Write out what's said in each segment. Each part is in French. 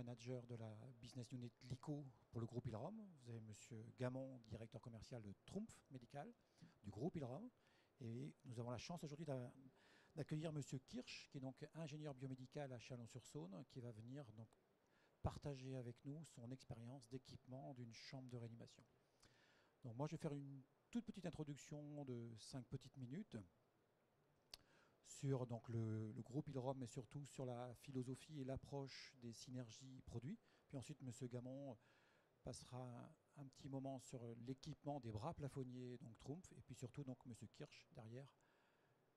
manager de la business unit LICO pour le groupe Ilrom. Vous avez Monsieur Gamon, directeur commercial de Trumpf Médical du groupe Ilrom. Et nous avons la chance aujourd'hui d'accueillir Monsieur Kirsch, qui est donc ingénieur biomédical à Chalon-sur-Saône, qui va venir donc partager avec nous son expérience d'équipement d'une chambre de réanimation. Donc moi, je vais faire une toute petite introduction de 5 petites minutes sur donc, le groupe Ilrom, mais surtout sur la philosophie et l'approche des synergies produits. Puis ensuite, M. Gamon passera un petit moment sur l'équipement des bras plafonniers, donc Trumpf, et puis surtout donc M. Kirsch, derrière,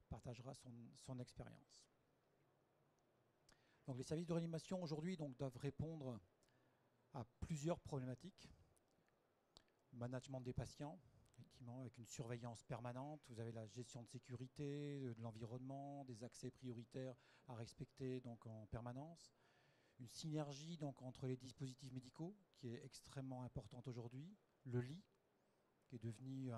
partagera son expérience. Donc les services de réanimation aujourd'hui doivent répondre à plusieurs problématiques. Management des patients, effectivement, avec une surveillance permanente. Vous avez la gestion de sécurité, de l'environnement, des accès prioritaires à respecter donc en permanence. Une synergie donc entre les dispositifs médicaux qui est extrêmement importante aujourd'hui. Le lit qui est devenu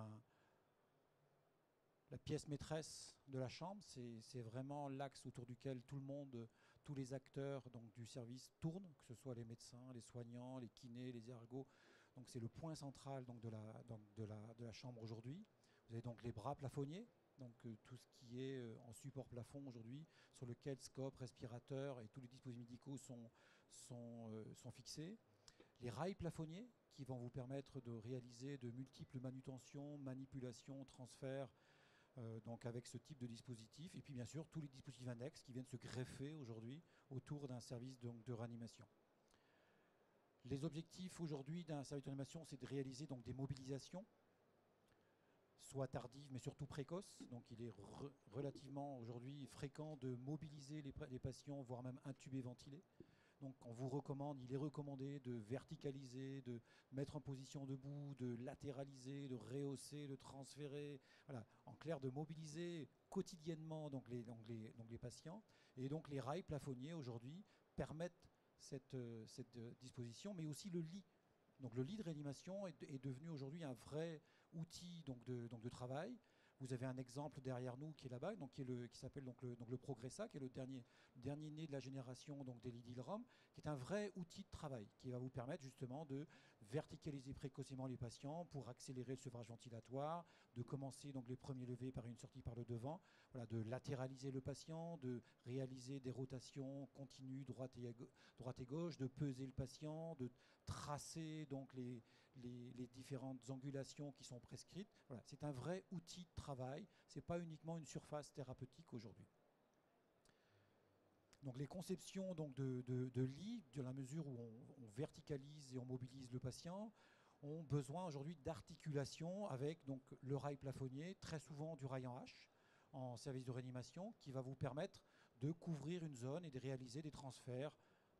la pièce maîtresse de la chambre. C'est vraiment l'axe autour duquel tout le monde, tous les acteurs donc, du service tournent, que ce soit les médecins, les soignants, les kinés, les ergots. Donc c'est le point central donc, de la chambre aujourd'hui. Vous avez donc les bras plafonniers, donc tout ce qui est en support plafond aujourd'hui, sur lequel scope, respirateur et tous les dispositifs médicaux sont fixés. Les rails plafonniers qui vont vous permettre de réaliser de multiples manutentions, manipulations, transferts, donc avec ce type de dispositif. Et puis bien sûr tous les dispositifs annexes qui viennent se greffer aujourd'hui autour d'un service donc, de réanimation. Les objectifs aujourd'hui d'un service de réanimation, c'est de réaliser donc, des mobilisations, soit tardives mais surtout précoces. Donc il est relativement aujourd'hui fréquent de mobiliser les patients, voire même intubés, ventilés. Donc on vous recommande, il est recommandé de verticaliser, de mettre en position debout, de latéraliser, de rehausser, de transférer. Voilà, en clair, de mobiliser quotidiennement donc les patients. Et donc les rails plafonniers aujourd'hui permettent cette disposition, mais aussi le lit. Donc le lit de réanimation est devenu aujourd'hui un vrai outil donc de travail. Vous avez un exemple derrière nous qui est là-bas, donc qui s'appelle donc le Progressa, qui est le dernier né de la génération donc des lits d'Ilrom, qui est un vrai outil de travail qui va vous permettre justement de verticaliser précocement les patients pour accélérer le sevrage ventilatoire, de commencer donc les premiers levés par une sortie par le devant, voilà, de latéraliser le patient, de réaliser des rotations continues droite et gauche, de peser le patient, de tracer donc les différentes angulations qui sont prescrites. Voilà, c'est un vrai outil de travail, ce n'est pas uniquement une surface thérapeutique aujourd'hui. Donc les conceptions donc, de lits, dans la mesure où on verticalise et on mobilise le patient, ont besoin aujourd'hui d'articulation avec donc, le rail plafonnier, très souvent du rail en H, en service de réanimation, qui va vous permettre de couvrir une zone et de réaliser des transferts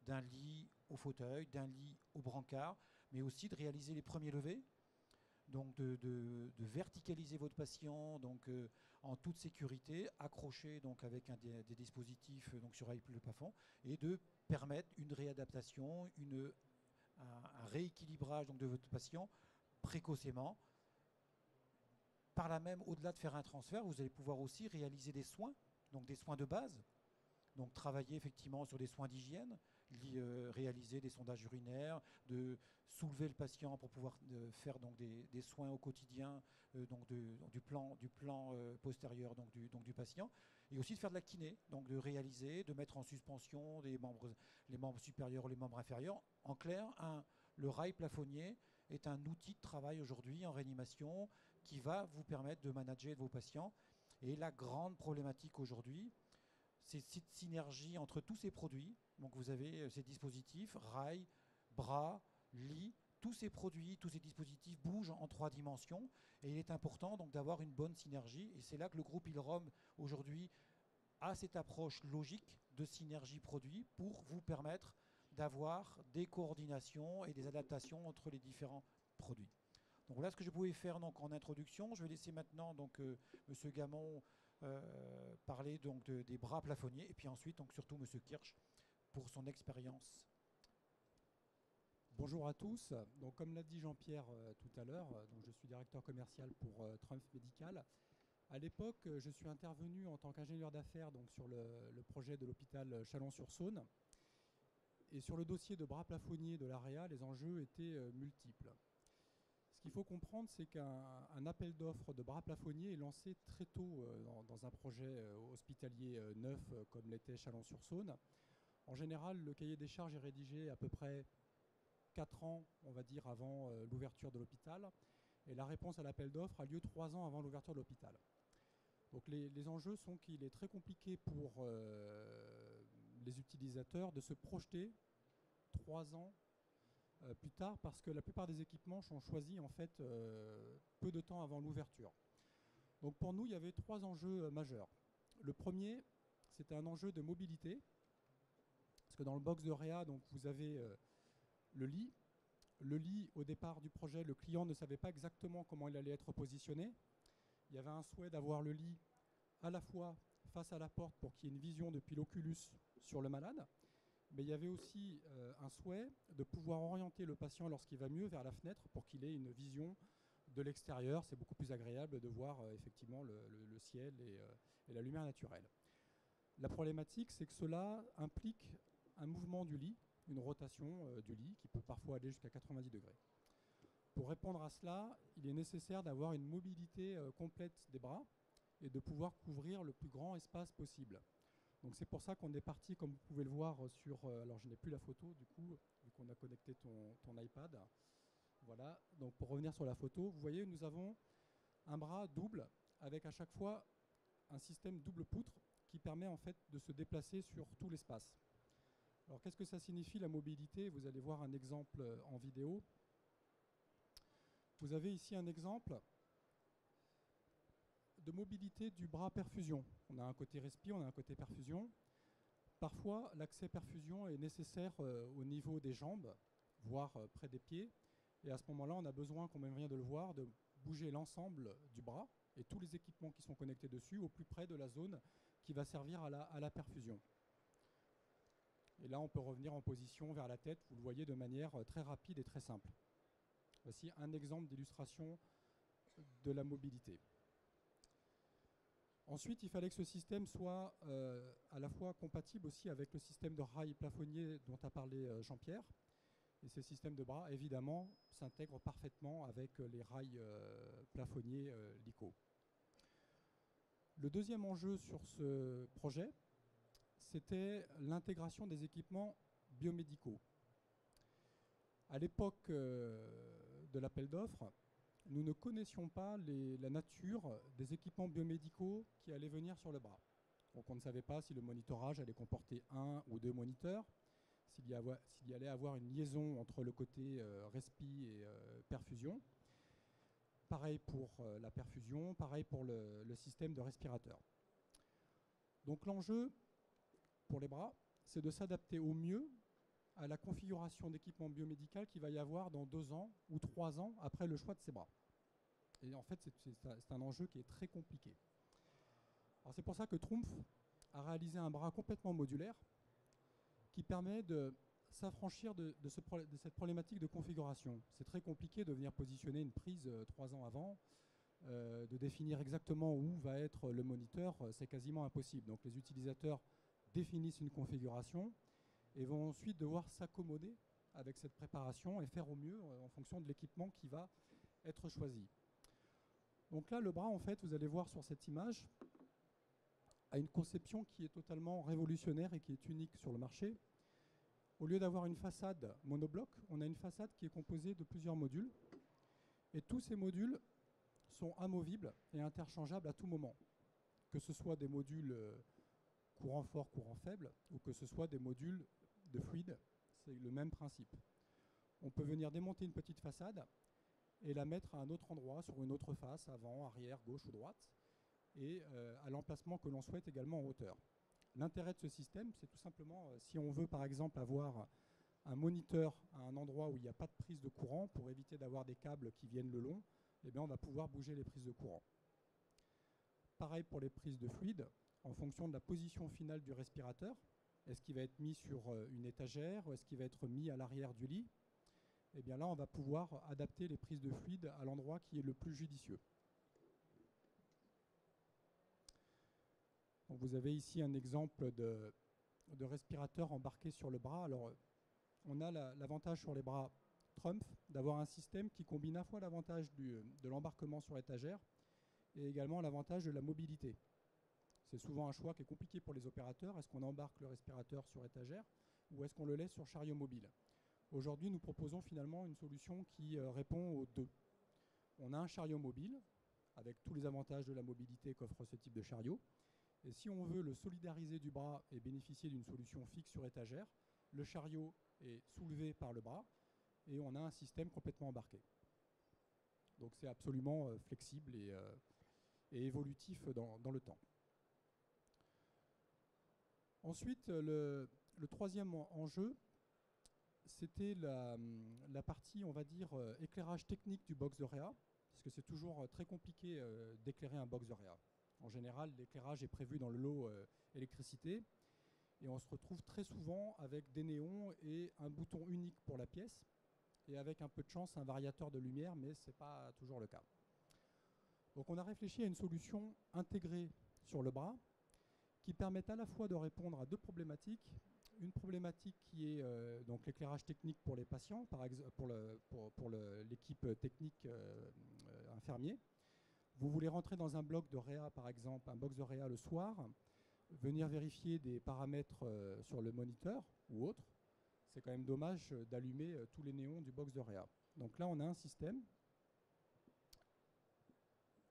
d'un lit au fauteuil, d'un lit au brancard, mais aussi de réaliser les premiers levés, donc de verticaliser votre patient donc, en toute sécurité, accroché donc, avec des dispositifs donc, sur le plafond, et de permettre une réadaptation, un rééquilibrage donc, de votre patient précocement. Par là même, au-delà de faire un transfert, vous allez pouvoir aussi réaliser des soins, donc des soins de base. Donc travailler effectivement sur des soins d'hygiène, réaliser des sondages urinaires, de soulever le patient pour pouvoir faire donc des soins au quotidien donc du plan postérieur donc du patient, et aussi de faire de la kiné, donc de réaliser, de mettre en suspension les membres supérieurs ou les membres inférieurs. En clair, le rail plafonnier est un outil de travail aujourd'hui en réanimation qui va vous permettre de manager vos patients. Et la grande problématique aujourd'hui, c'est cette synergie entre tous ces produits. Donc vous avez ces dispositifs, rails, bras, lits, tous ces produits, tous ces dispositifs bougent en 3 dimensions, et il est important donc d'avoir une bonne synergie, et c'est là que le groupe Ilrom aujourd'hui a cette approche logique de synergie produit pour vous permettre d'avoir des coordinations et des adaptations entre les différents produits. Donc voilà ce que je pouvais faire donc, en introduction. Je vais laisser maintenant donc, M. Gamon parler donc, des bras plafonniers, et puis ensuite donc, surtout M. Kirsch pour son expérience. Bonjour à tous. Donc, comme l'a dit Jean-Pierre tout à l'heure, je suis directeur commercial pour Trumpf Médical. À l'époque, je suis intervenu en tant qu'ingénieur d'affaires sur le projet de l'hôpital Chalon-sur-Saône. Et sur le dossier de bras plafonniers de l'AREA, les enjeux étaient multiples. Ce qu'il faut comprendre, c'est qu'un appel d'offres de bras plafonniers est lancé très tôt dans un projet hospitalier neuf comme l'était Chalon-sur-Saône. En général, le cahier des charges est rédigé à peu près 4 ans, on va dire, avant l'ouverture de l'hôpital. Et la réponse à l'appel d'offres a lieu 3 ans avant l'ouverture de l'hôpital. Donc les enjeux sont qu'il est très compliqué pour les utilisateurs de se projeter 3 ans plus tard, parce que la plupart des équipements sont choisis en fait peu de temps avant l'ouverture. Donc pour nous, il y avait 3 enjeux majeurs. Le premier, c'était un enjeu de mobilité, parce que dans le box de Réa, donc vous avez le lit. Le lit, au départ du projet, le client ne savait pas exactement comment il allait être positionné. Il y avait un souhait d'avoir le lit à la fois face à la porte pour qu'il y ait une vision depuis l'oculus sur le malade, mais il y avait aussi un souhait de pouvoir orienter le patient lorsqu'il va mieux vers la fenêtre pour qu'il ait une vision de l'extérieur. C'est beaucoup plus agréable de voir effectivement le ciel et la lumière naturelle. La problématique, c'est que cela implique un mouvement du lit, une rotation du lit qui peut parfois aller jusqu'à 90 degrés. Pour répondre à cela, il est nécessaire d'avoir une mobilité complète des bras et de pouvoir couvrir le plus grand espace possible. Donc c'est pour ça qu'on est parti, comme vous pouvez le voir, sur... alors je n'ai plus la photo du coup, vu qu'on a connecté ton iPad. Voilà, donc pour revenir sur la photo, vous voyez, nous avons un bras double avec à chaque fois un système double poutre qui permet en fait de se déplacer sur tout l'espace. Alors qu'est-ce que ça signifie la mobilité? Vous allez voir un exemple en vidéo. Vous avez ici un exemple de mobilité du bras perfusion. On a un côté respi, on a un côté perfusion. Parfois, l'accès perfusion est nécessaire au niveau des jambes, voire près des pieds. Et à ce moment-là, on a besoin, comme on vient de le voir, de bouger l'ensemble du bras et tous les équipements qui sont connectés dessus au plus près de la zone qui va servir à la perfusion. Et là, on peut revenir en position vers la tête, vous le voyez, de manière très rapide et très simple. Voici un exemple d'illustration de la mobilité. Ensuite, il fallait que ce système soit à la fois compatible aussi avec le système de rails plafonniers dont a parlé Jean-Pierre. Et ces systèmes de bras, évidemment, s'intègrent parfaitement avec les rails plafonniers LICO. Le deuxième enjeu sur ce projet, c'était l'intégration des équipements biomédicaux. À l'époque de l'appel d'offres, nous ne connaissions pas la nature des équipements biomédicaux qui allaient venir sur le bras. Donc on ne savait pas si le monitorage allait comporter 1 ou 2 moniteurs, s'il y allait avoir une liaison entre le côté respi et perfusion. Pareil pour la perfusion, pareil pour le système de respirateur. Donc l'enjeu pour les bras, c'est de s'adapter au mieux à la configuration d'équipement biomédical qu'il va y avoir dans 2 ans ou 3 ans après le choix de ces bras. Et en fait, c'est un enjeu qui est très compliqué. Alors c'est pour ça que Trumpf a réalisé un bras complètement modulaire qui permet de s'affranchir de cette problématique de configuration. C'est très compliqué de venir positionner une prise 3 ans avant, de définir exactement où va être le moniteur, c'est quasiment impossible. Donc les utilisateurs définissent une configuration et vont ensuite devoir s'accommoder avec cette préparation et faire au mieux en fonction de l'équipement qui va être choisi. Donc là, le bras, en fait, vous allez voir sur cette image, a une conception qui est totalement révolutionnaire et qui est unique sur le marché. Au lieu d'avoir une façade monobloc, on a une façade qui est composée de plusieurs modules. Et tous ces modules sont amovibles et interchangeables à tout moment. Que ce soit des modules courant fort, courant faible, ou que ce soit des modules de fluide, c'est le même principe. On peut venir démonter une petite façade et la mettre à un autre endroit, sur une autre face, avant, arrière, gauche ou droite, et à l'emplacement que l'on souhaite également en hauteur. L'intérêt de ce système, c'est tout simplement, si on veut par exemple avoir un moniteur à un endroit où il n'y a pas de prise de courant, pour éviter d'avoir des câbles qui viennent le long, eh bien on va pouvoir bouger les prises de courant. Pareil pour les prises de fluide, en fonction de la position finale du respirateur. Est-ce qu'il va être mis sur une étagère ou est-ce qu'il va être mis à l'arrière du lit? Eh bien là, on va pouvoir adapter les prises de fluide à l'endroit qui est le plus judicieux. Donc vous avez ici un exemple de respirateur embarqué sur le bras. Alors, on a l'avantage sur les bras Trumpf d'avoir un système qui combine à la fois l'avantage de l'embarquement sur étagère et également l'avantage de la mobilité. C'est souvent un choix qui est compliqué pour les opérateurs. Est-ce qu'on embarque le respirateur sur étagère ou est-ce qu'on le laisse sur chariot mobile? Aujourd'hui, nous proposons finalement une solution qui répond aux deux. On a un chariot mobile avec tous les avantages de la mobilité qu'offre ce type de chariot. Et si on veut le solidariser du bras et bénéficier d'une solution fixe sur étagère, le chariot est soulevé par le bras et on a un système complètement embarqué. Donc c'est absolument flexible et évolutif dans le temps. Ensuite, le troisième enjeu, c'était la partie, on va dire, éclairage technique du box de réa, parce que c'est toujours très compliqué d'éclairer un box de réa. En général, l'éclairage est prévu dans le lot électricité, et on se retrouve très souvent avec des néons et un bouton unique pour la pièce, et avec un peu de chance, un variateur de lumière, mais ce n'est pas toujours le cas. Donc on a réfléchi à une solution intégrée sur le bras, qui permettent à la fois de répondre à deux problématiques. Une problématique qui est donc l'éclairage technique pour les patients, par exemple pour l'équipe technique infirmier. Vous voulez rentrer dans un bloc de réa, par exemple, un box de réa le soir, venir vérifier des paramètres sur le moniteur ou autre. C'est quand même dommage d'allumer tous les néons du box de réa. Donc là, on a un système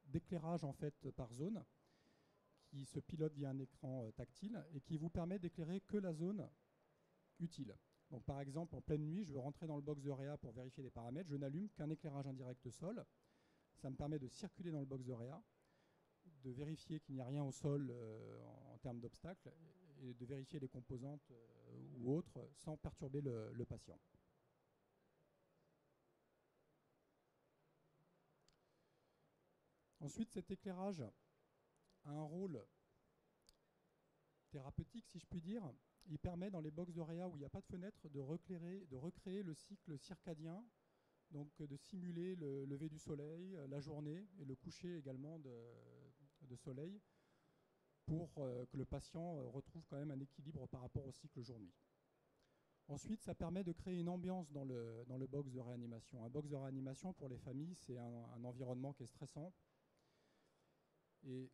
d'éclairage en fait par zone, qui se pilote via un écran tactile et qui vous permet d'éclairer que la zone utile. Donc par exemple, en pleine nuit, je veux rentrer dans le box de réa pour vérifier les paramètres, je n'allume qu'un éclairage indirect sol. Ça me permet de circuler dans le box de réa, de vérifier qu'il n'y a rien au sol en termes d'obstacles et de vérifier les composantes ou autres sans perturber le patient. Ensuite, cet éclairage a un rôle thérapeutique, si je puis dire. Il permet dans les box de réa où il n'y a pas de fenêtre de recréer le cycle circadien, donc de simuler le lever du soleil, la journée et le coucher également de soleil pour que le patient retrouve quand même un équilibre par rapport au cycle jour-nuit. Ensuite, ça permet de créer une ambiance dans le box de réanimation. Un box de réanimation pour les familles, c'est un environnement qui est stressant. Et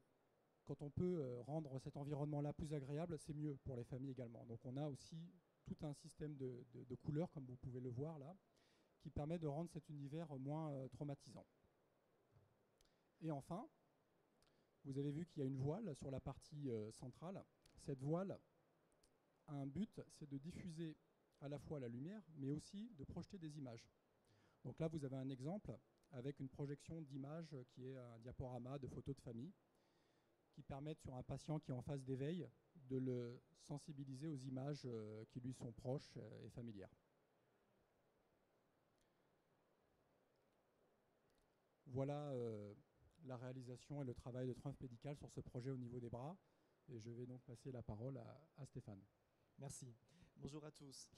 quand on peut rendre cet environnement-là plus agréable, c'est mieux pour les familles également. Donc on a aussi tout un système de couleurs, comme vous pouvez le voir là, qui permet de rendre cet univers moins traumatisant. Et enfin, vous avez vu qu'il y a une voile sur la partie centrale. Cette voile a un but, c'est de diffuser à la fois la lumière, mais aussi de projeter des images. Donc là, vous avez un exemple avec une projection d'images qui est un diaporama de photos de famille, qui permettent sur un patient qui est en phase d'éveil de le sensibiliser aux images qui lui sont proches et familières. Voilà la réalisation et le travail de Trumpf Medical sur ce projet au niveau des bras. Et je vais donc passer la parole à Stéphane. Merci. Bonjour à tous.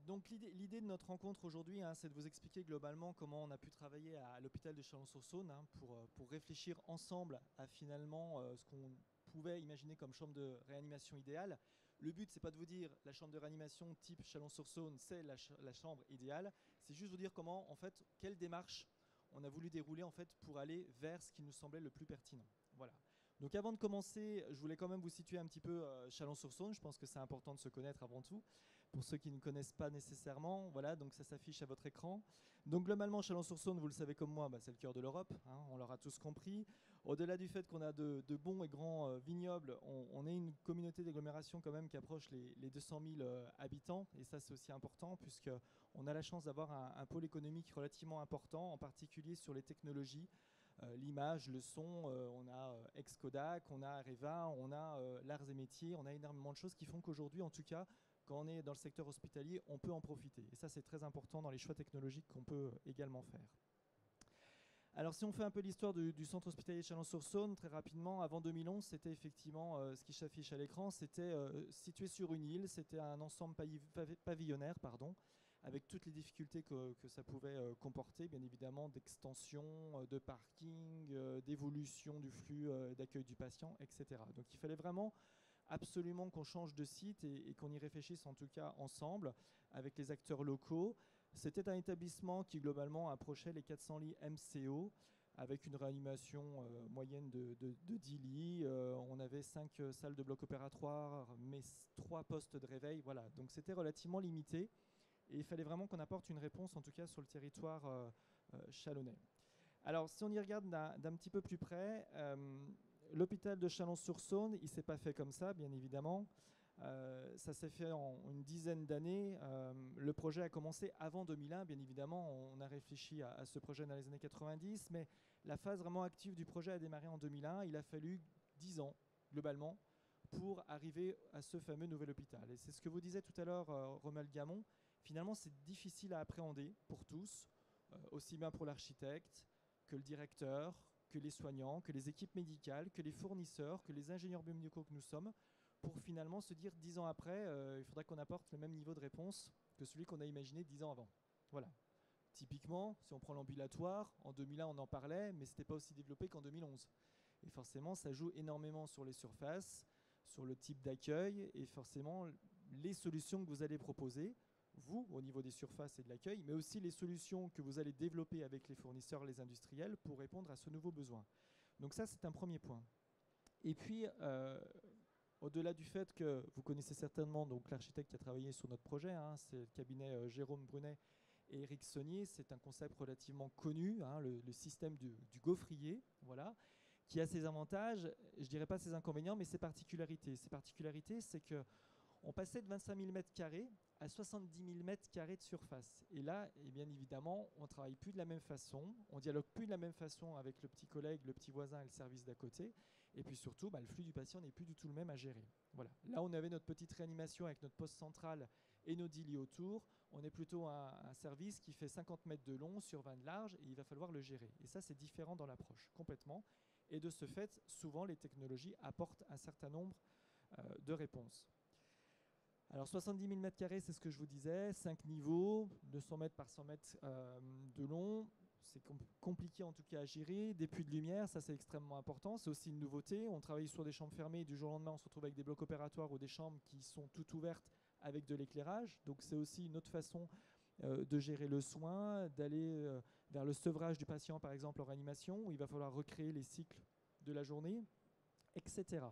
Donc l'idée de notre rencontre aujourd'hui, c'est de vous expliquer globalement comment on a pu travailler à l'hôpital de Chalon-sur-Saône pour réfléchir ensemble à finalement ce qu'on pouvait imaginer comme chambre de réanimation idéale. Le but, c'est pas de vous dire la chambre de réanimation type Chalon-sur-Saône, c'est la chambre idéale. C'est juste vous dire comment, en fait, quelle démarche on a voulu dérouler en fait pour aller vers ce qui nous semblait le plus pertinent. Voilà. Donc avant de commencer, je voulais quand même vous situer un petit peu Chalon-sur-Saône. Je pense que c'est important de se connaître avant tout. Pour ceux qui ne connaissent pas nécessairement, voilà, donc ça s'affiche à votre écran. Donc globalement, Chalon-sur-Saône, vous le savez comme moi, c'est le cœur de l'Europe, on l'aura tous compris. Au-delà du fait qu'on a de bons et grands vignobles, on est une communauté d'agglomération quand même qui approche les 200 000 habitants. Et ça, c'est aussi important puisqu'on a la chance d'avoir un pôle économique relativement important, en particulier sur les technologies. L'image, le son, on a ex-Kodak, on a Areva, on a l'Arts et Métiers, on a énormément de choses qui font qu'aujourd'hui, en tout cas, quand on est dans le secteur hospitalier, on peut en profiter. Et ça, c'est très important dans les choix technologiques qu'on peut également faire. Alors, si on fait un peu l'histoire du centre hospitalier de Chalon-sur-Saône, très rapidement, avant 2011, c'était effectivement ce qui s'affiche à l'écran, c'était situé sur une île, c'était un ensemble pavillonnaire, avec toutes les difficultés que ça pouvait comporter, bien évidemment, d'extension, de parking, d'évolution du flux d'accueil du patient, etc. Donc il fallait vraiment absolument qu'on change de site et qu'on y réfléchisse en tout cas ensemble avec les acteurs locaux. C'était un établissement qui globalement approchait les 400 lits MCO avec une réanimation moyenne de 10 lits. On avait 5 salles de bloc opératoire, mais 3 postes de réveil. Voilà. Donc c'était relativement limité et il fallait vraiment qu'on apporte une réponse en tout cas sur le territoire chalonnais. Alors si on y regarde d'un petit peu plus près, l'hôpital de Chalon-sur-Saône, il ne s'est pas fait comme ça, bien évidemment. Ça s'est fait en une dizaine d'années. Le projet a commencé avant 2001, bien évidemment. On a réfléchi à ce projet dans les années 90, mais la phase vraiment active du projet a démarré en 2001. Il a fallu 10 ans, globalement, pour arriver à ce fameux nouvel hôpital. Et c'est ce que vous disiez tout à l'heure, Romuald Gamon. Finalement, c'est difficile à appréhender pour tous, aussi bien pour l'architecte que le directeur, que les soignants, que les équipes médicales, que les fournisseurs, que les ingénieurs biomédicaux que nous sommes, pour finalement se dire 10 ans après, il faudrait qu'on apporte le même niveau de réponse que celui qu'on a imaginé 10 ans avant. Voilà. Typiquement, si on prend l'ambulatoire, en 2001 on en parlait, mais ce n'était pas aussi développé qu'en 2011. Et forcément, ça joue énormément sur les surfaces, sur le type d'accueil, et forcément, les solutions que vous allez proposer, vous, au niveau des surfaces et de l'accueil, mais aussi les solutions que vous allez développer avec les fournisseurs, les industriels, pour répondre à ce nouveau besoin. Donc ça, c'est un premier point. Et puis, au-delà du fait que vous connaissez certainement donc l'architecte qui a travaillé sur notre projet, hein, c'est le cabinet Jérôme Brunet et Éric Saunier, c'est un concept relativement connu, hein, le système du gaufrier, voilà, qui a ses avantages, je ne dirais pas ses inconvénients, mais ses particularités. Ses particularités, c'est que on passait de 25 000 m² à 70 000 m² de surface. Et là, et bien évidemment, on ne travaille plus de la même façon, on ne dialogue plus de la même façon avec le petit collègue, le petit voisin et le service d'à côté. Et puis surtout, le flux du patient n'est plus du tout le même à gérer. Voilà. Là, on avait notre petite réanimation avec notre poste central et nos 10 lits autour. On est plutôt un service qui fait 50 mètres de long sur 20 de large et il va falloir le gérer. Et ça, c'est différent dans l'approche, complètement. Et de ce fait, souvent, les technologies apportent un certain nombre de réponses. Alors 70 000 m², c'est ce que je vous disais, 5 niveaux, 200 mètres par 100 mètres de long. C'est compliqué en tout cas à gérer. Des puits de lumière, ça c'est extrêmement important. C'est aussi une nouveauté. On travaille sur des chambres fermées et du jour au lendemain, on se retrouve avec des blocs opératoires ou des chambres qui sont toutes ouvertes avec de l'éclairage. Donc c'est aussi une autre façon de gérer le soin, d'aller vers le sevrage du patient par exemple en réanimation, où il va falloir recréer les cycles de la journée, etc.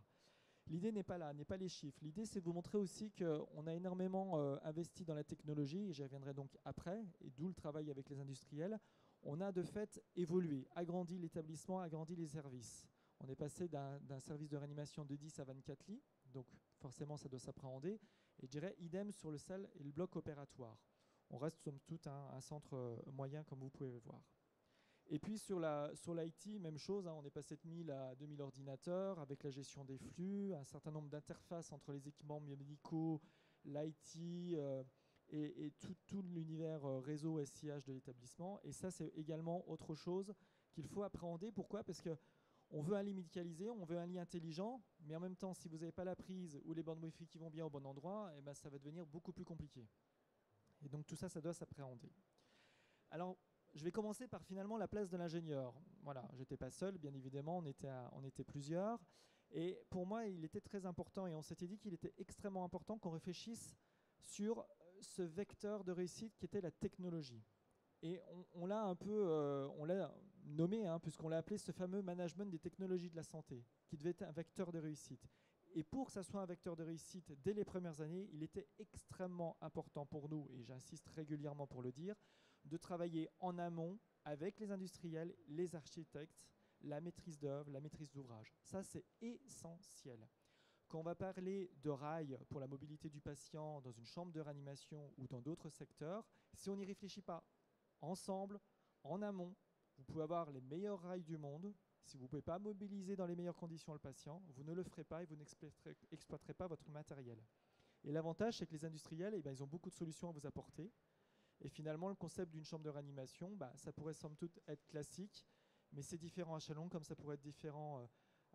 L'idée n'est pas là, n'est pas les chiffres. L'idée, c'est de vous montrer aussi qu'on a énormément investi dans la technologie, et j'y reviendrai donc après, et d'où le travail avec les industriels. On a de fait évolué, agrandi l'établissement, agrandi les services. On est passé d'un service de réanimation de 10 à 24 lits, donc forcément ça doit s'appréhender, et je dirais idem sur le salle et le bloc opératoire. On reste somme toute un centre moyen comme vous pouvez le voir. Et puis sur l'IT, même chose, hein, on est passé de 1000 à 2000 ordinateurs avec la gestion des flux, un certain nombre d'interfaces entre les équipements biomédicaux, l'IT et tout l'univers réseau SIH de l'établissement. Et ça, c'est également autre chose qu'il faut appréhender. Pourquoi ? Parce qu'on veut un lit médicalisé, on veut un lit intelligent, mais en même temps, si vous n'avez pas la prise ou les bornes Wi-Fi qui vont bien au bon endroit, eh ben, ça va devenir beaucoup plus compliqué. Et donc tout ça, ça doit s'appréhender. Alors, je vais commencer par finalement la place de l'ingénieur. Voilà, j'étais pas seul, bien évidemment, on était plusieurs. Et pour moi, il était très important et on s'était dit qu'il était extrêmement important qu'on réfléchisse sur ce vecteur de réussite qui était la technologie. Et on l'a un peu on l'a nommé, hein, puisqu'on l'a appelé ce fameux management des technologies de la santé, qui devait être un vecteur de réussite. Et pour que ça soit un vecteur de réussite dès les premières années, il était extrêmement important pour nous, et j'insiste régulièrement pour le dire, de travailler en amont avec les industriels, les architectes, la maîtrise d'œuvre, la maîtrise d'ouvrage. Ça, c'est essentiel. Quand on va parler de rails pour la mobilité du patient dans une chambre de réanimation ou dans d'autres secteurs, si on n'y réfléchit pas ensemble, en amont, vous pouvez avoir les meilleurs rails du monde. Si vous ne pouvez pas mobiliser dans les meilleures conditions le patient, vous ne le ferez pas et vous n'exploiterez pas votre matériel. Et l'avantage, c'est que les industriels, ils ont beaucoup de solutions à vous apporter. Et finalement, le concept d'une chambre de réanimation, ça pourrait somme toute être classique, mais c'est différent à Chalon, comme ça pourrait être différent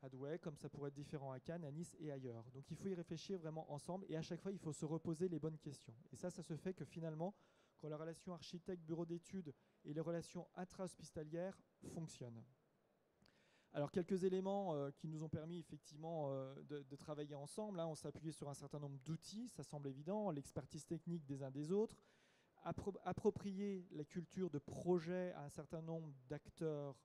à Douai, comme ça pourrait être différent à Cannes, à Nice et ailleurs. Donc il faut y réfléchir vraiment ensemble, et à chaque fois, il faut se reposer les bonnes questions. Et ça se fait que finalement, quand la relation architecte-bureau d'études et les relations intra-hospitalières fonctionnent. Alors quelques éléments qui nous ont permis effectivement de travailler ensemble, hein. On s'est appuyé sur un certain nombre d'outils, ça semble évident, l'expertise technique des uns des autres, approprier la culture de projet à un certain nombre d'acteurs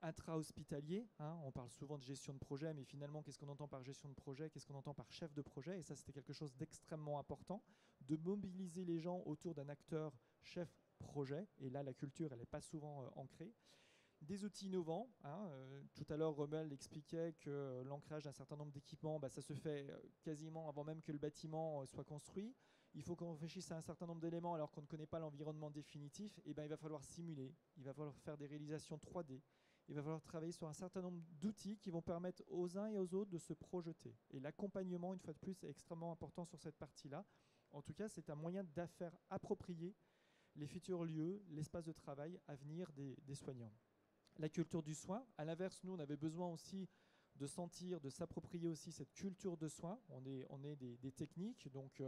intra-hospitaliers, hein. On parle souvent de gestion de projet, mais finalement qu'est-ce qu'on entend par gestion de projet, qu'est-ce qu'on entend par chef de projet, et ça c'était quelque chose d'extrêmement important, de mobiliser les gens autour d'un acteur chef projet, et là la culture elle n'est pas souvent ancrée. Des outils innovants, hein. Tout à l'heure Rommel expliquait que l'ancrage d'un certain nombre d'équipements, ça se fait quasiment avant même que le bâtiment soit construit. Il faut qu'on réfléchisse à un certain nombre d'éléments alors qu'on ne connaît pas l'environnement définitif. Et il va falloir simuler, il va falloir faire des réalisations 3D, il va falloir travailler sur un certain nombre d'outils qui vont permettre aux uns et aux autres de se projeter. Et l'accompagnement, une fois de plus, est extrêmement important sur cette partie-là. En tout cas, c'est un moyen d'affaire approprié les futurs lieux, l'espace de travail à venir des soignants. La culture du soin, à l'inverse, nous, on avait besoin aussi de sentir, de s'approprier aussi cette culture de soin. On est des techniques, donc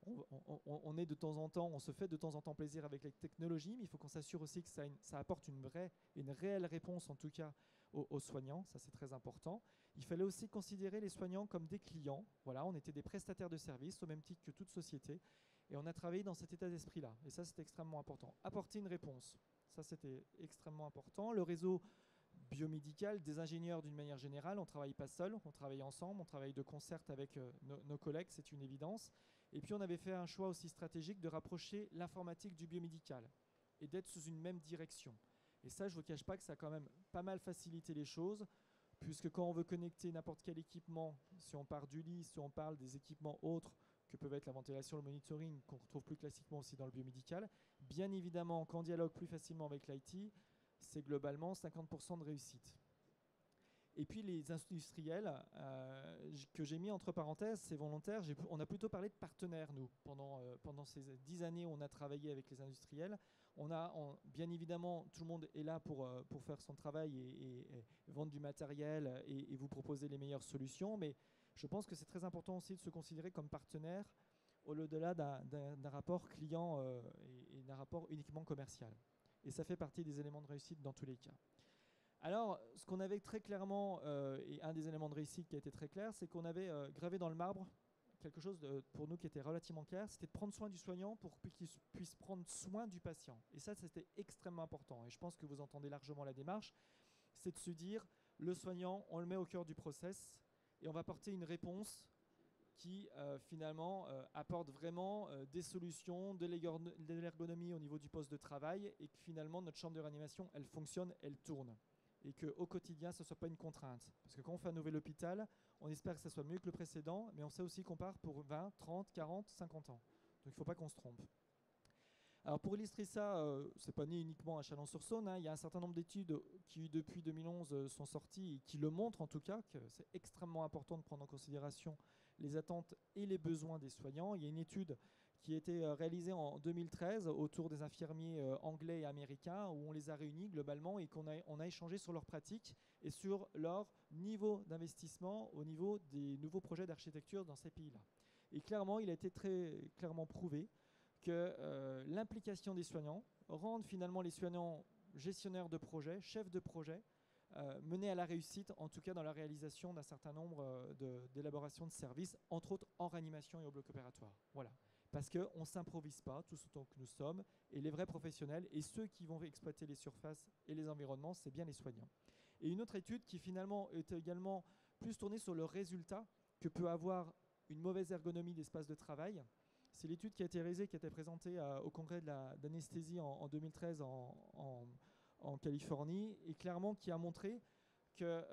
on est de temps en temps, on se fait de temps en temps plaisir avec les technologies, mais il faut qu'on s'assure aussi que ça apporte une réelle réponse, en tout cas, aux soignants. Ça, c'est très important. Il fallait aussi considérer les soignants comme des clients. Voilà, on était des prestataires de services, au même titre que toute société. Et on a travaillé dans cet état d'esprit-là. Et ça, c'est extrêmement important. Apporter une réponse. Ça, c'était extrêmement important. Le réseau biomédical, des ingénieurs d'une manière générale, on ne travaille pas seul, on travaille ensemble, on travaille de concert avec nos collègues, c'est une évidence. Et puis, on avait fait un choix aussi stratégique de rapprocher l'informatique du biomédical et d'être sous une même direction. Et ça, je ne vous cache pas que ça a quand même pas mal facilité les choses, puisque quand on veut connecter n'importe quel équipement, si on part du lit, si on parle des équipements autres, que peuvent être la ventilation, le monitoring, qu'on retrouve plus classiquement aussi dans le biomédical. Bien évidemment, quand on dialogue plus facilement avec l'IT, c'est globalement 50% de réussite. Et puis les industriels, que j'ai mis entre parenthèses, c'est volontaire, on a plutôt parlé de partenaires, nous, pendant ces 10 années où on a travaillé avec les industriels. Bien évidemment, tout le monde est là pour faire son travail et vendre du matériel et vous proposer les meilleures solutions, mais je pense que c'est très important aussi de se considérer comme partenaire au-delà d'un rapport client et d'un rapport uniquement commercial. Et ça fait partie des éléments de réussite dans tous les cas. Alors, ce qu'on avait très clairement, et un des éléments de réussite qui a été très clair, c'est qu'on avait gravé dans le marbre quelque chose pour nous qui était relativement clair, c'était de prendre soin du soignant pour qu'il puisse prendre soin du patient. Et ça, c'était extrêmement important. Et je pense que vous entendez largement la démarche. C'est de se dire, le soignant, on le met au cœur du process, et on va apporter une réponse qui finalement apporte vraiment des solutions, de l'ergonomie au niveau du poste de travail, et que finalement notre chambre de réanimation, elle fonctionne, elle tourne. Et qu'au quotidien, ce ne soit pas une contrainte. Parce que quand on fait un nouvel hôpital, on espère que ça soit mieux que le précédent, mais on sait aussi qu'on part pour 20, 30, 40, 50 ans. Donc il ne faut pas qu'on se trompe. Alors pour illustrer ça, ce n'est pas né uniquement à Chalon-sur-Saône, hein, il y a un certain nombre d'études qui depuis 2011 sont sorties et qui le montrent en tout cas, que c'est extrêmement important de prendre en considération les attentes et les besoins des soignants. Il y a une étude qui a été réalisée en 2013 autour des infirmiers anglais et américains où on les a réunis globalement et on a échangé sur leurs pratiques et sur leur niveau d'investissement au niveau des nouveaux projets d'architecture dans ces pays-là. Et clairement, il a été très clairement prouvé que l'implication des soignants rend finalement les soignants gestionnaires de projets, chefs de projet, mener à la réussite, en tout cas dans la réalisation d'un certain nombre d'élaborations de services, entre autres en réanimation et au bloc opératoire. Voilà. Parce qu'on ne s'improvise pas, tous autant que nous sommes, et les vrais professionnels, et ceux qui vont exploiter les surfaces et les environnements, c'est bien les soignants. Et une autre étude qui finalement est également plus tournée sur le résultat que peut avoir une mauvaise ergonomie d'espace de travail, c'est l'étude qui a été réalisée, qui a été présentée au congrès de l'anesthésie en 2013 en Californie, et clairement qui a montré que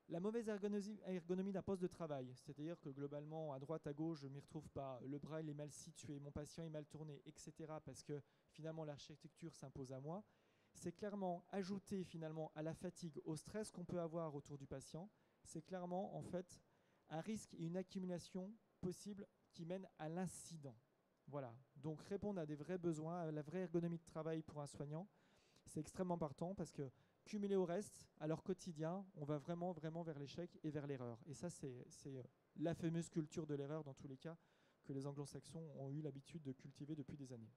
la mauvaise ergonomie d'un poste de travail, c'est-à-dire que globalement, à droite, à gauche, je ne m'y retrouve pas, le bras il est mal situé, mon patient est mal tourné, etc., parce que finalement l'architecture s'impose à moi, c'est clairement ajouter finalement à la fatigue, au stress qu'on peut avoir autour du patient, c'est clairement en fait un risque et une accumulation possible qui mène à l'incident. Voilà, donc répondre à des vrais besoins, à la vraie ergonomie de travail pour un soignant, c'est extrêmement important parce que cumulé au reste, à leur quotidien, on va vraiment, vraiment vers l'échec et vers l'erreur. Et ça, c'est la fameuse culture de l'erreur, dans tous les cas, que les anglo-saxons ont eu l'habitude de cultiver depuis des années.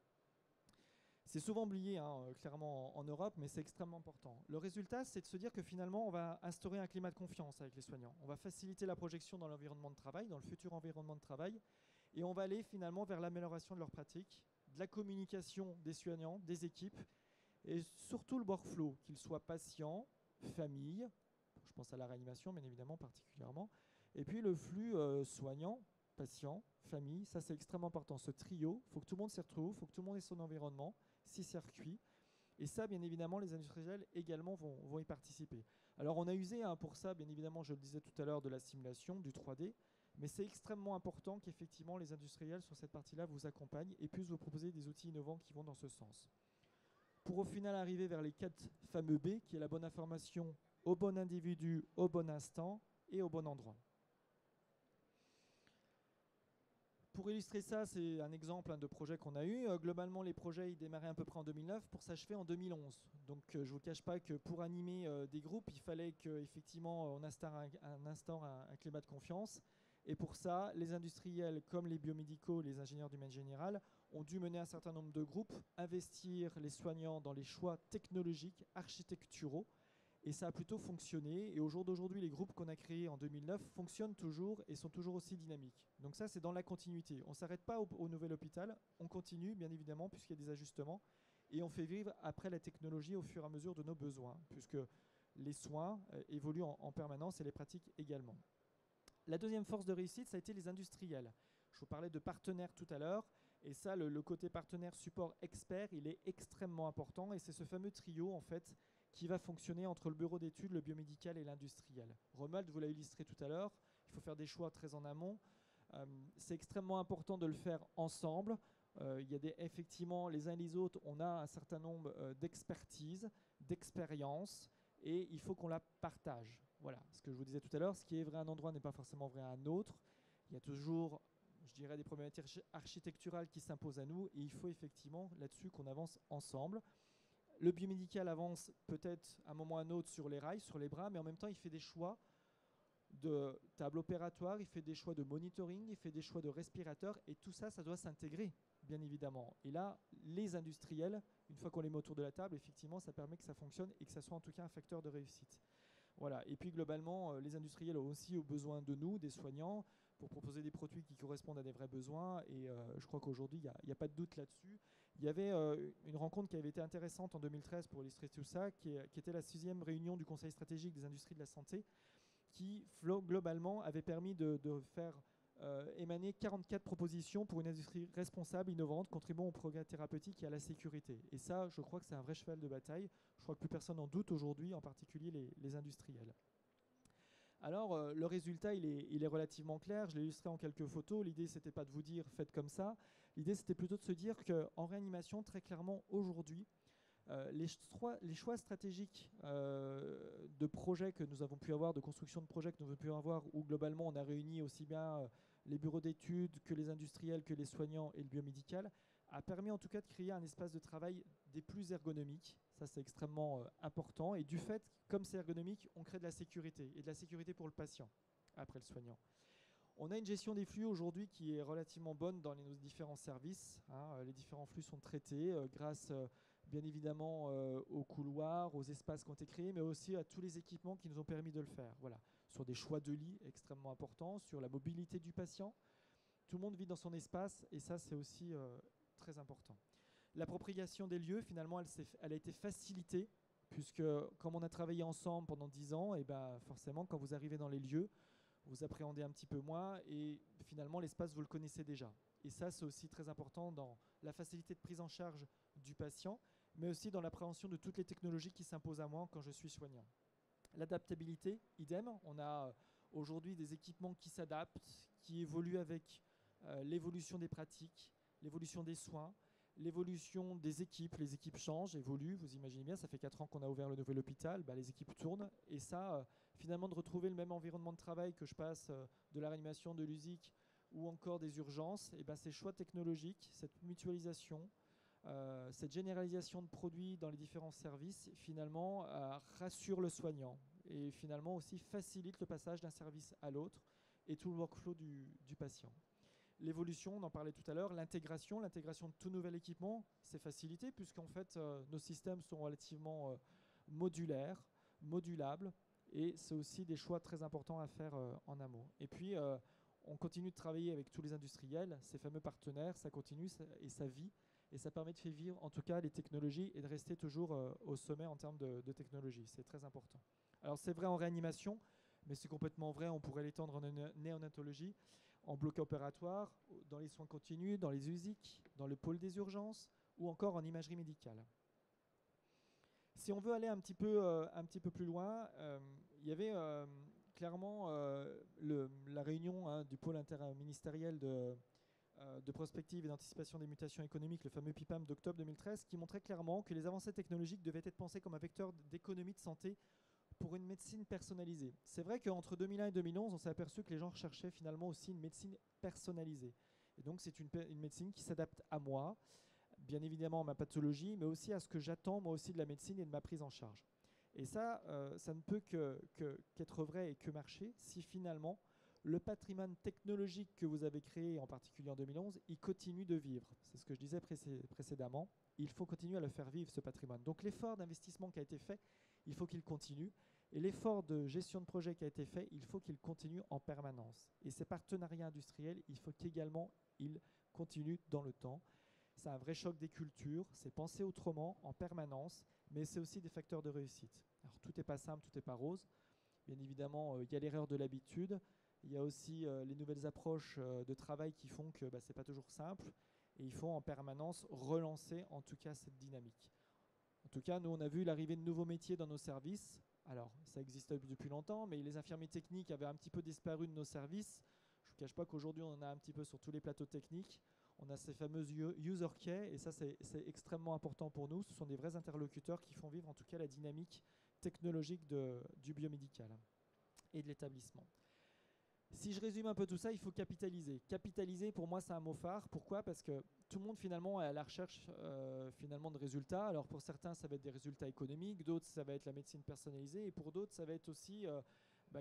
C'est souvent oublié, clairement, en Europe, mais c'est extrêmement important. Le résultat, c'est de se dire que finalement, on va instaurer un climat de confiance avec les soignants. On va faciliter la projection dans l'environnement de travail, dans le futur environnement de travail, et on va aller finalement vers l'amélioration de leurs pratiques, de la communication des soignants, des équipes, et surtout le workflow, qu'il soit patient, famille, je pense à la réanimation, bien évidemment, particulièrement, et puis le flux soignant, patient, famille, ça c'est extrêmement important. Ce trio, il faut que tout le monde s'y retrouve, il faut que tout le monde ait son environnement, 6 circuits. Et ça, bien évidemment, les industriels également vont y participer. Alors, on a usé pour ça, bien évidemment, je le disais tout à l'heure, de la simulation, du 3D. Mais c'est extrêmement important qu'effectivement, les industriels sur cette partie-là vous accompagnent et puissent vous proposer des outils innovants qui vont dans ce sens. Pour au final arriver vers les 4 fameux B, qui est la bonne information au bon individu, au bon instant et au bon endroit. Pour illustrer ça, c'est un exemple de projet qu'on a eu. Globalement, les projets ils démarraient à peu près en 2009 pour s'achever en 2011. Donc, je ne vous cache pas que pour animer des groupes, il fallait qu'effectivement on instaure un climat de confiance. Et pour ça, les industriels comme les biomédicaux, les ingénieurs du domaine général ont dû mener un certain nombre de groupes, investir les soignants dans les choix technologiques, architecturaux. Et ça a plutôt fonctionné. Et au jour d'aujourd'hui, les groupes qu'on a créés en 2009 fonctionnent toujours et sont toujours aussi dynamiques. Donc ça, c'est dans la continuité. On ne s'arrête pas au nouvel hôpital. On continue, bien évidemment, puisqu'il y a des ajustements. Et on fait vivre après la technologie au fur et à mesure de nos besoins, puisque les soins évoluent en permanence et les pratiques également. La deuxième force de réussite, ça a été les industriels. Je vous parlais de partenaires tout à l'heure. Et ça, le côté partenaire, support, expert, il est extrêmement important. Et c'est ce fameux trio, en fait, qui va fonctionner entre le bureau d'études, le biomédical et l'industriel. Romuald vous l'a illustré tout à l'heure, il faut faire des choix très en amont. C'est extrêmement important de le faire ensemble. Il y a effectivement, les uns et les autres, on a un certain nombre d'expertise, d'expérience, et il faut qu'on la partage. Voilà, ce que je vous disais tout à l'heure, ce qui est vrai à un endroit n'est pas forcément vrai à un autre. Il y a toujours, je dirais, des problématiques architecturales qui s'imposent à nous, et il faut effectivement là-dessus qu'on avance ensemble. Le biomédical avance peut-être à un moment ou à un autre sur les rails, sur les bras, mais en même temps, il fait des choix de table opératoire, il fait des choix de monitoring, il fait des choix de respirateurs, et tout ça, ça doit s'intégrer, bien évidemment. Et là, les industriels, une fois qu'on les met autour de la table, effectivement, ça permet que ça fonctionne et que ça soit en tout cas un facteur de réussite. Voilà. Et puis, globalement, les industriels ont aussi besoin de nous, des soignants, pour proposer des produits qui correspondent à des vrais besoins. Et je crois qu'aujourd'hui, il n'y a pas de doute là-dessus. Il y avait une rencontre qui avait été intéressante en 2013 pour illustrer tout ça, qui était la 6e réunion du Conseil stratégique des industries de la santé, qui globalement avait permis de faire émaner 44 propositions pour une industrie responsable, innovante, contribuant au progrès thérapeutique et à la sécurité. Et ça, je crois que c'est un vrai cheval de bataille. Je crois que plus personne n'en doute aujourd'hui, en particulier les industriels. Alors, le résultat, il est relativement clair. Je l'ai illustré en quelques photos. L'idée, ce n'était pas de vous dire « faites comme ça ». L'idée, c'était plutôt de se dire qu'en réanimation, très clairement, aujourd'hui, les choix stratégiques de projets que nous avons pu avoir, de construction de projets que nous avons pu avoir, où globalement, on a réuni aussi bien les bureaux d'études que les industriels, que les soignants et le biomédical, a permis en tout cas de créer un espace de travail des plus ergonomiques. Ça, c'est extrêmement important. Et du fait, comme c'est ergonomique, on crée de la sécurité, et de la sécurité pour le patient, après le soignant. On a une gestion des flux aujourd'hui qui est relativement bonne dans nos différents services. Les différents flux sont traités grâce, bien évidemment, aux couloirs, aux espaces qui ont été créés, mais aussi à tous les équipements qui nous ont permis de le faire. Voilà. Sur des choix de lits extrêmement importants, sur la mobilité du patient. Tout le monde vit dans son espace, et ça, c'est aussi très important. L'appropriation des lieux, finalement, elle a été facilitée, puisque comme on a travaillé ensemble pendant 10 ans, et forcément, quand vous arrivez dans les lieux, vous appréhendez un petit peu moins, et finalement, l'espace, vous le connaissez déjà. Et ça, c'est aussi très important dans la facilité de prise en charge du patient, mais aussi dans l'appréhension de toutes les technologies qui s'imposent à moi quand je suis soignant. L'adaptabilité, idem. On a aujourd'hui des équipements qui s'adaptent, qui évoluent avec l'évolution des pratiques, l'évolution des soins, l'évolution des équipes. Les équipes changent, évoluent. Vous imaginez bien, ça fait 4 ans qu'on a ouvert le nouvel hôpital. Les équipes tournent. Et ça, finalement, de retrouver le même environnement de travail que je passe de la réanimation, de l'USIC ou encore des urgences, ces choix technologiques, cette mutualisation, cette généralisation de produits dans les différents services, finalement, rassure le soignant et finalement aussi facilite le passage d'un service à l'autre et tout le workflow du patient. L'évolution, on en parlait tout à l'heure, l'intégration de tout nouvel équipement, c'est facilité puisqu'en fait nos systèmes sont relativement modulaires, modulables, et c'est aussi des choix très importants à faire en amont. Et puis on continue de travailler avec tous les industriels, ces fameux partenaires, ça continue et ça vit, et ça permet de faire vivre en tout cas les technologies et de rester toujours au sommet en termes de technologie, c'est très important. Alors c'est vrai en réanimation, mais c'est complètement vrai, on pourrait l'étendre en néonatologie, en bloc opératoire, dans les soins continus, dans les USIC, dans le pôle des urgences ou encore en imagerie médicale. Si on veut aller un petit peu plus loin, il y avait clairement la réunion du pôle interministériel de prospective et d'anticipation des mutations économiques, le fameux PIPAM d'octobre 2013, qui montrait clairement que les avancées technologiques devaient être pensées comme un vecteur d'économie de santé pour une médecine personnalisée. C'est vrai qu'entre 2001 et 2011, on s'est aperçu que les gens recherchaient finalement aussi une médecine personnalisée. Et donc c'est une médecine qui s'adapte à moi, bien évidemment à ma pathologie, mais aussi à ce que j'attends moi aussi de la médecine et de ma prise en charge. Et ça, ça ne peut qu'être vrai et que marcher si finalement le patrimoine technologique que vous avez créé, en particulier en 2011, il continue de vivre. C'est ce que je disais précédemment. Il faut continuer à le faire vivre, ce patrimoine. Donc l'effort d'investissement qui a été fait, il faut qu'il continue. Et l'effort de gestion de projet qui a été fait, il faut qu'il continue en permanence. Et ces partenariats industriels, il faut qu'également ils continuent dans le temps. C'est un vrai choc des cultures, c'est penser autrement en permanence, mais c'est aussi des facteurs de réussite. Alors tout n'est pas simple, tout n'est pas rose. Bien évidemment, il y a l'erreur de l'habitude. Il y a aussi les nouvelles approches de travail qui font que ce n'est pas toujours simple. Et il faut en permanence relancer en tout cas cette dynamique. En tout cas, nous, on a vu l'arrivée de nouveaux métiers dans nos services. Alors, ça existe depuis longtemps, mais les infirmiers techniques avaient un petit peu disparu de nos services. Je ne vous cache pas qu'aujourd'hui, on en a un petit peu sur tous les plateaux techniques. On a ces fameuses user key, et ça, c'est extrêmement important pour nous. Ce sont des vrais interlocuteurs qui font vivre en tout cas la dynamique technologique du biomédical et de l'établissement. Si je résume un peu tout ça, il faut capitaliser. Capitaliser, pour moi, c'est un mot phare. Pourquoi ? Parce que tout le monde, finalement, est à la recherche finalement de résultats. Alors, pour certains, ça va être des résultats économiques. D'autres, ça va être la médecine personnalisée. Et pour d'autres, ça va être aussi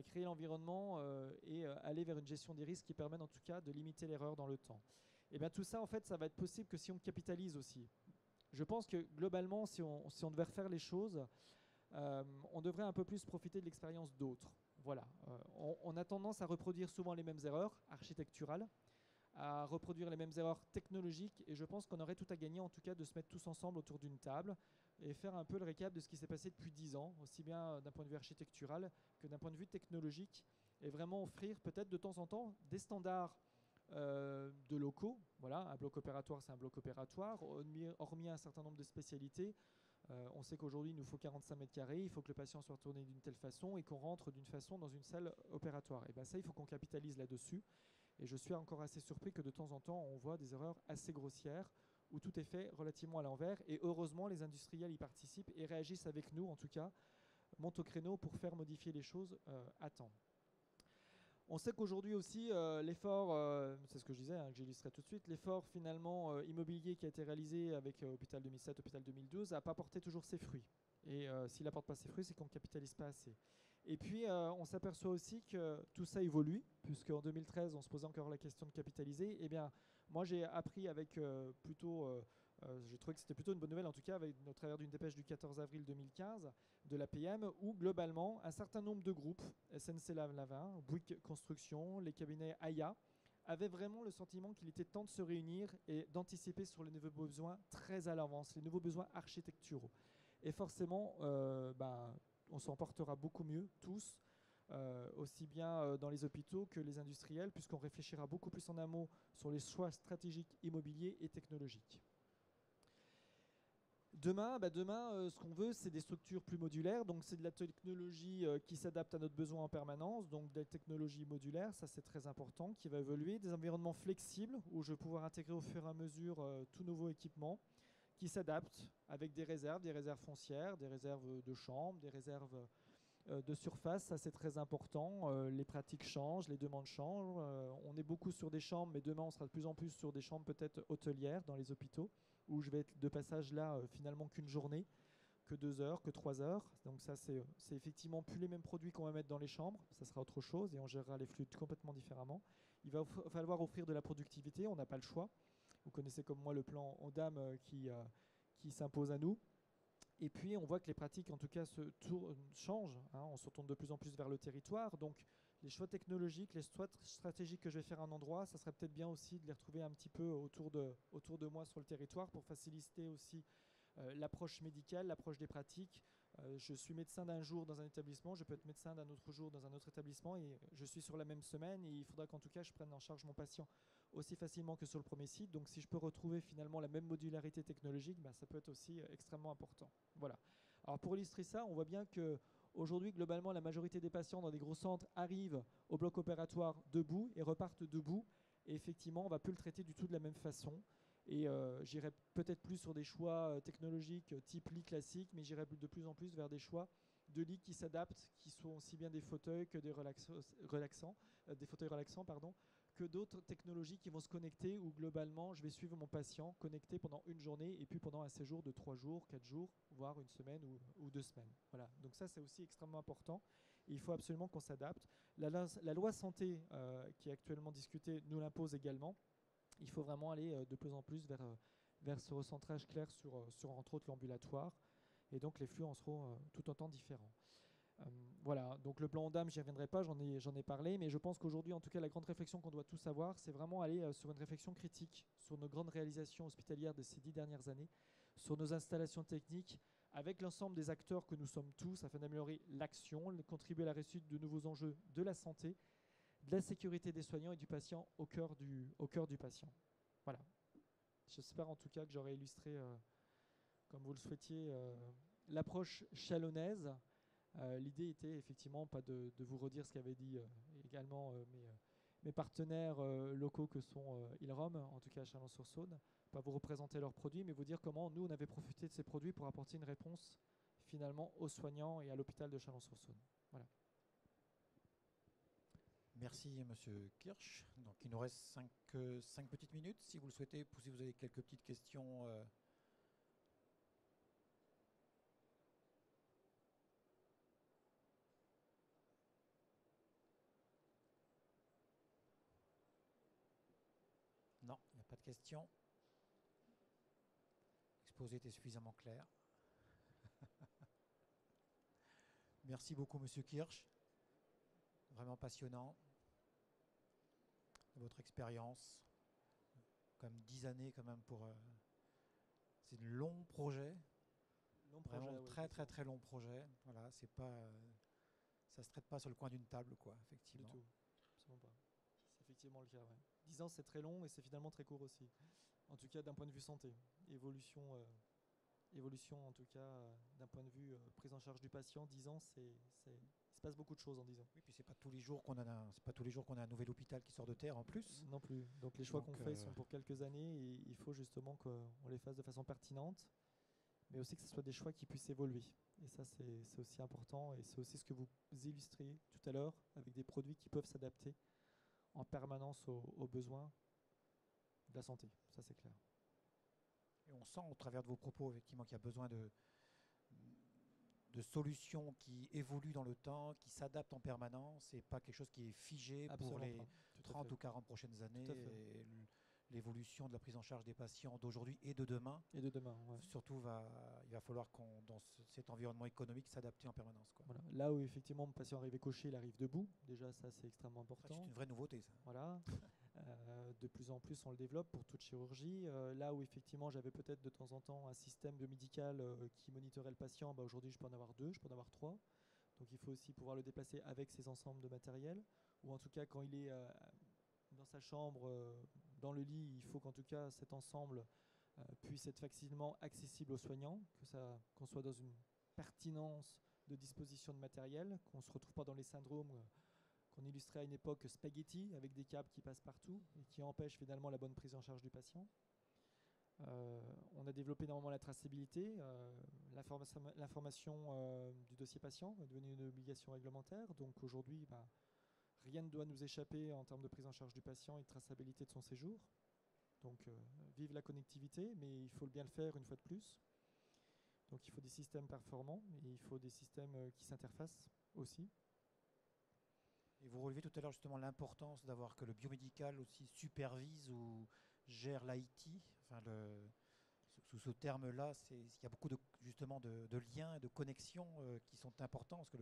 créer l'environnement et aller vers une gestion des risques qui permettent, en tout cas, de limiter l'erreur dans le temps. Et bien, tout ça, en fait, ça va être possible que si on capitalise aussi. Je pense que, globalement, si on devait refaire les choses, on devrait un peu plus profiter de l'expérience d'autres. Voilà, on a tendance à reproduire souvent les mêmes erreurs architecturales, à reproduire les mêmes erreurs technologiques, et je pense qu'on aurait tout à gagner en tout cas de se mettre tous ensemble autour d'une table et faire un peu le récap de ce qui s'est passé depuis 10 ans, aussi bien d'un point de vue architectural que d'un point de vue technologique, et vraiment offrir peut-être de temps en temps des standards de locaux. Voilà, un bloc opératoire, c'est un bloc opératoire, hormis un certain nombre de spécialités. On sait qu'aujourd'hui, il nous faut 45 mètres carrés, il faut que le patient soit retourné d'une telle façon et qu'on rentre d'une façon dans une salle opératoire. Et bien ça, il faut qu'on capitalise là-dessus. Et je suis encore assez surpris que de temps en temps, on voit des erreurs assez grossières où tout est fait relativement à l'envers. Et heureusement, les industriels y participent et réagissent avec nous, en tout cas, montent au créneau pour faire modifier les choses à temps. On sait qu'aujourd'hui aussi, l'effort, c'est ce que je disais, que j'illustrerai tout de suite, l'effort finalement immobilier qui a été réalisé avec Hôpital 2007, Hôpital 2012 n'a pas porté toujours ses fruits. Et s'il n'apporte pas ses fruits, c'est qu'on ne capitalise pas assez. Et puis, on s'aperçoit aussi que tout ça évolue, puisqu'en 2013, on se posait encore la question de capitaliser. Eh bien, moi, j'ai appris avec j'ai trouvé que c'était plutôt une bonne nouvelle, en tout cas, au travers d'une dépêche du 14 avril 2015 de l'APM, où globalement, un certain nombre de groupes, SNC Lavalin, Bouygues Construction, les cabinets AIA, avaient vraiment le sentiment qu'il était temps de se réunir et d'anticiper sur les nouveaux besoins très à l'avance, les nouveaux besoins architecturaux. Et forcément, on s'en portera beaucoup mieux, tous, aussi bien dans les hôpitaux que les industriels, puisqu'on réfléchira beaucoup plus en amont sur les choix stratégiques immobiliers et technologiques. Demain, ce qu'on veut, c'est des structures plus modulaires. Donc, c'est de la technologie qui s'adapte à notre besoin en permanence. Donc, des technologies modulaires, ça c'est très important, qui va évoluer. Des environnements flexibles où je vais pouvoir intégrer au fur et à mesure tout nouveau équipement qui s'adaptent avec des réserves foncières, des réserves de chambres, des réserves de surface. Ça c'est très important. Les pratiques changent, les demandes changent. On est beaucoup sur des chambres, mais demain on sera de plus en plus sur des chambres peut-être hôtelières dans les hôpitaux, où je vais être de passage là finalement qu'une journée que 2 heures, que 3 heures. Donc ça, c'est effectivement plus les mêmes produits qu'on va mettre dans les chambres. Ça sera autre chose et on gérera les flux complètement différemment. Il va falloir offrir de la productivité. On n'a pas le choix. Vous connaissez comme moi le plan ONDAM qui s'impose à nous. Et puis, on voit que les pratiques, en tout cas, changent. On se tourne de plus en plus vers le territoire. Donc, les choix technologiques, les choix stratégiques que je vais faire à un endroit, ça serait peut-être bien aussi de les retrouver un petit peu autour de moi sur le territoire pour faciliter aussi l'approche médicale, l'approche des pratiques. Je suis médecin d'un jour dans un établissement, je peux être médecin d'un autre jour dans un autre établissement et je suis sur la même semaine et il faudra qu'en tout cas je prenne en charge mon patient aussi facilement que sur le premier site. Donc si je peux retrouver finalement la même modularité technologique, ça peut être aussi extrêmement important. Voilà. Alors pour illustrer ça, on voit bien que aujourd'hui, globalement, la majorité des patients dans des gros centres arrivent au bloc opératoire debout et repartent debout. Et effectivement, on ne va plus le traiter du tout de la même façon. Et j'irai peut-être plus sur des choix technologiques type lit classique, mais j'irai de plus en plus vers des choix de lits qui s'adaptent, qui sont aussi bien des fauteuils que des des fauteuils relaxants, que d'autres technologies qui vont se connecter où globalement je vais suivre mon patient connecté pendant une journée et puis pendant un séjour de 3 jours, 4 jours, voire une semaine ou 2 semaines. Voilà. Donc ça c'est aussi extrêmement important. Et il faut absolument qu'on s'adapte. La loi santé qui est actuellement discutée nous l'impose également. Il faut vraiment aller de plus en plus vers ce recentrage clair sur entre autres l'ambulatoire. Et donc les flux en seront tout autant différents. Voilà, donc le plan ONDAM, j'y reviendrai pas, j'en ai parlé, mais je pense qu'aujourd'hui, en tout cas, la grande réflexion qu'on doit tous avoir, c'est vraiment aller sur une réflexion critique sur nos grandes réalisations hospitalières de ces 10 dernières années, sur nos installations techniques, avec l'ensemble des acteurs que nous sommes tous, afin d'améliorer l'action, de contribuer à la réussite de nouveaux enjeux de la santé, de la sécurité des soignants et du patient au cœur du patient. Voilà. J'espère en tout cas que j'aurai illustré, comme vous le souhaitiez, l'approche chalonnaise. L'idée était effectivement pas de vous redire ce qu'avaient dit également mes partenaires locaux que sont Ilrom, en tout cas à Chalon-sur-Saône, pas vous représenter leurs produits, mais vous dire comment nous on avait profité de ces produits pour apporter une réponse finalement aux soignants et à l'hôpital de Chalon-sur-Saône. Voilà. Merci Monsieur Kirsch. Donc il nous reste 5 petites minutes si vous le souhaitez, si vous avez quelques petites questions. Non, il n'y a pas de questions. L'exposé était suffisamment clair. Merci beaucoup Monsieur Kirsch. Vraiment passionnant. Votre expérience. Comme 10 années quand même pour... c'est un long projet. Vraiment très très très long projet. Voilà, c'est pas... ça se traite pas sur le coin d'une table, quoi, effectivement. Du tout. Absolument pas. C'est effectivement le cas, ouais. 10 ans, c'est très long et c'est finalement très court aussi. En tout cas, d'un point de vue santé. Évolution en tout cas, d'un point de vue prise en charge du patient, 10 ans, il se passe beaucoup de choses en 10 ans. Oui, puis c'est pas tous les jours qu'on a un nouvel hôpital qui sort de terre en plus. Non plus. Donc les choix qu'on fait sont pour quelques années et il faut justement qu'on les fasse de façon pertinente, mais aussi que ce soit des choix qui puissent évoluer. Et ça, c'est aussi important et c'est aussi ce que vous illustrez tout à l'heure avec des produits qui peuvent s'adapter en permanence aux besoins de la santé. Ça, c'est clair. Et on sent au travers de vos propos effectivement qu'il y a besoin de solutions qui évoluent dans le temps, qui s'adaptent en permanence et pas quelque chose qui est figé pour les 30 ou 40 prochaines années. Et l'évolution de la prise en charge des patients d'aujourd'hui et de demain. Ouais. Surtout, il va falloir dans cet environnement économique s'adapter en permanence, quoi. Voilà. Là où effectivement mon patient arrive couché, il arrive debout. Déjà, ça c'est extrêmement important. C'est une vraie nouveauté, ça. Voilà. De plus en plus, on le développe pour toute chirurgie. Là où effectivement j'avais peut-être de temps en temps un système biomédical qui monitorait le patient, aujourd'hui je peux en avoir 2, je peux en avoir 3. Donc il faut aussi pouvoir le déplacer avec ces ensembles de matériel. Ou en tout cas quand il est dans sa chambre, dans le lit, il faut qu'en tout cas cet ensemble puisse être facilement accessible aux soignants, qu'on soit dans une pertinence de disposition de matériel, qu'on ne se retrouve pas dans les syndromes qu'on illustrait à une époque spaghetti avec des câbles qui passent partout et qui empêchent finalement la bonne prise en charge du patient. On a développé énormément la traçabilité, l'information du dossier patient est devenue une obligation réglementaire. Donc aujourd'hui, rien ne doit nous échapper en termes de prise en charge du patient et de traçabilité de son séjour. Donc vive la connectivité, mais il faut bien le faire une fois de plus. Donc il faut des systèmes performants et il faut des systèmes qui s'interfacent aussi. Et vous relevez tout à l'heure justement l'importance d'avoir que le biomédical aussi supervise ou gère l'IT. Enfin, sous ce terme-là, il y a beaucoup justement de liens et de connexions qui sont importants parce que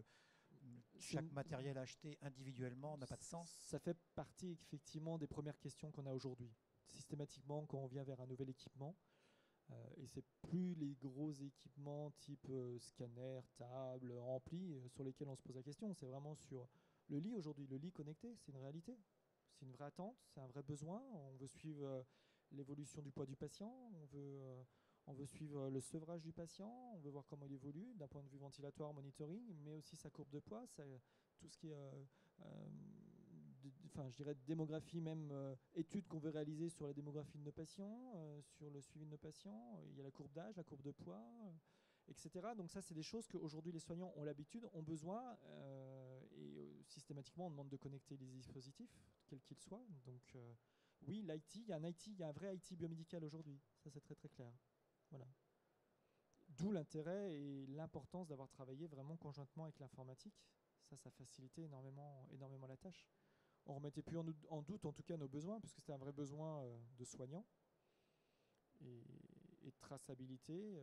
chaque matériel acheté individuellement n'a pas de sens. Ça fait partie effectivement des premières questions qu'on a aujourd'hui. Systématiquement, quand on vient vers un nouvel équipement, et c'est plus les gros équipements type scanner, table, ampli sur lesquels on se pose la question. C'est vraiment sur le lit aujourd'hui. Le lit connecté, c'est une réalité. C'est une vraie attente, c'est un vrai besoin. On veut suivre l'évolution du poids du patient, on veut suivre le sevrage du patient, on veut voir comment il évolue d'un point de vue ventilatoire, monitoring, mais aussi sa courbe de poids, tout ce qui est je dirais démographie, même études qu'on veut réaliser sur la démographie de nos patients, sur le suivi de nos patients. Il y a la courbe d'âge, la courbe de poids, etc. Donc ça, c'est des choses qu'aujourd'hui les soignants ont l'habitude, ont besoin, et systématiquement on demande de connecter les dispositifs, quels qu'ils soient. Donc oui, l'IT, il y a un vrai IT biomédical aujourd'hui. Ça, c'est très très clair. Voilà. D'où l'intérêt et l'importance d'avoir travaillé vraiment conjointement avec l'informatique. Ça facilitait énormément la tâche. On ne remettait plus en doute en tout cas nos besoins, puisque c'était un vrai besoin de soignants et de traçabilité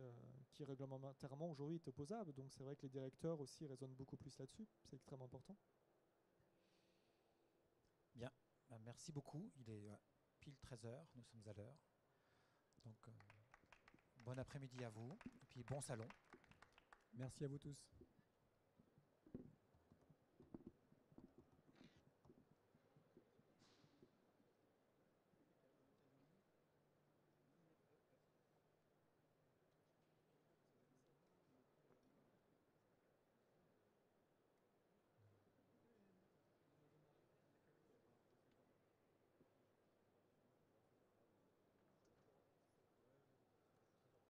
qui réglementairement aujourd'hui est opposable. Donc c'est vrai que les directeurs aussi raisonnent beaucoup plus là-dessus. C'est extrêmement important. Bien, merci beaucoup. Il est pile 13h, nous sommes à l'heure. Donc bon après-midi à vous et puis bon salon. Merci à vous tous.